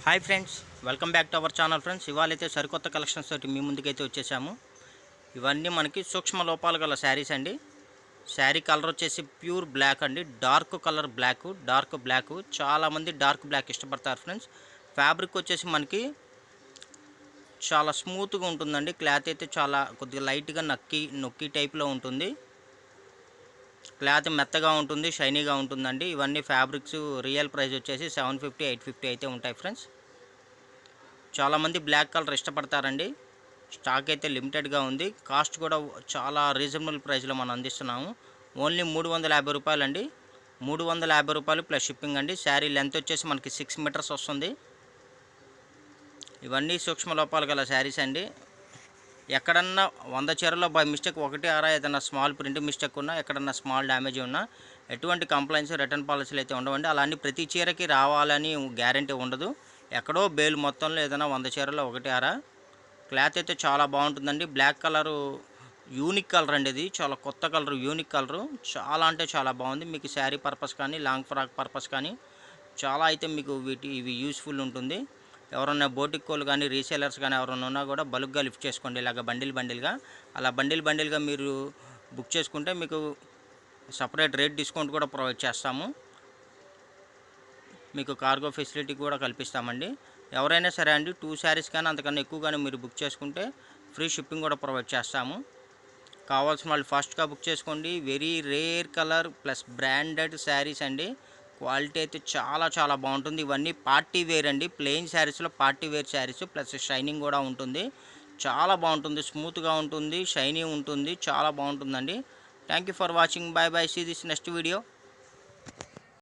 Hi friends, welcome back to our channel friends. ఇవాళైతే సరికొత్త collections తోటి మీ ముందుకైతే వచ్చేసాము. ఇవన్నీ మనకి సూక్ష్మ లోపాలు గల శారీస్ అండి. శారీ కలర్ వచ్చేసి ప్యూర్ బ్లాక్ అండి. డార్క్ బ్లాక్ చాలామంది డార్క్ బ్లాక్ ఇష్టపడతారు ఫ్రెండ్స్. ఫ్యాబ్రిక్ వచ్చేసి మనకి చాలా స్మూత్గా ఉంటుందండి. క్లాత్ అయితే చాలా కొద్దిగా లైట్గా నొక్కి టైప్లో ఉంటుంది. క్లాత్ మెత్తగా ఉంటుంది, షైనీగా ఉంటుందండి. ఇవన్నీ ఫ్యాబ్రిక్స్ రియల్ ప్రైస్ వచ్చేసి 750 850 అయితే ఉంటాయి ఫ్రెండ్స్. చాలామంది బ్లాక్ కలర్ ఇష్టపడతారండి. స్టాక్ అయితే లిమిటెడ్గా ఉంది. కాస్ట్ కూడా చాలా రీజనబుల్ ప్రైస్లో మనం అందిస్తున్నాము. ఓన్లీ 350 రూపాయలు అండి. 350 రూపాయలు ప్లస్ షిప్పింగ్ అండి. శారీ లెంత్ వచ్చేసి మనకి 6 మీటర్స్ వస్తుంది. ఇవన్నీ సూక్ష్మ లోపాలు గల శారీస్ అండి. ఎక్కడన్నా 100 చీరల్లో బై మిస్టేక్ ఒకటి ఆరా ఏదైనా స్మాల్ ప్రింట్ మిస్టేక్ ఉన్నా, ఎక్కడన్నా స్మాల్ డ్యామేజ్ ఉన్నా ఎటువంటి కంప్లైంట్స్ రిటర్న్ పాలసీలు అయితే ఉండవండి. అలానే ప్రతి చీరకి రావాలని గ్యారంటీ ఉండదు. ఎక్కడో బేలు మొత్తంలో ఏదైనా 100 చీరల్లో ఒకటి ఆరా. క్లాత్ అయితే చాలా బాగుంటుందండి. బ్లాక్ కలరు యూనిక్ కలర్ అండి. ఇది చాలా కొత్త కలర్, యూనిక్ కలరు. చాలా అంటే చాలా బాగుంది. మీకు శారీ పర్పస్ కానీ లాంగ్ ఫ్రాక్ పర్పస్ కానీ చాలా అయితే మీకు ఇవి యూస్ఫుల్ ఉంటుంది. ఎవరన్నా బోటిక్కోళ్ళు కానీ రీసేలర్స్ కానీ ఎవరైనా ఉన్నా కూడా బల్క్గా లిఫ్ట్ చేసుకోండి. ఇలాగ బండిల్గా అలా బండిల్గా మీరు బుక్ చేసుకుంటే మీకు సపరేట్ రేట్ డిస్కౌంట్ కూడా ప్రొవైడ్ చేస్తాము. మీకు కార్గో ఫెసిలిటీ కూడా కల్పిస్తామండి. ఎవరైనా సరే అండి 2 శారీస్ కానీ అంతకన్నా ఎక్కువ కానీ మీరు బుక్ చేసుకుంటే ఫ్రీ షిప్పింగ్ కూడా ప్రొవైడ్ చేస్తాము. కావాల్సిన వాళ్ళు ఫాస్ట్గా బుక్ చేసుకోండి. Very rare colour plus branded saris అండి. క్వాలిటీ అయితే చాలా బాగుంటుంది. ఇవన్నీ పార్టీ వేర్ అండి. ప్లెయిన్ శారీస్లో party wear saris plus shining కూడా ఉంటుంది. చాలా బాగుంటుంది. స్మూత్గా ఉంటుంది, షైనీ ఉంటుంది, చాలా బాగుంటుందండి. Thank you for watching. Bye see this next video.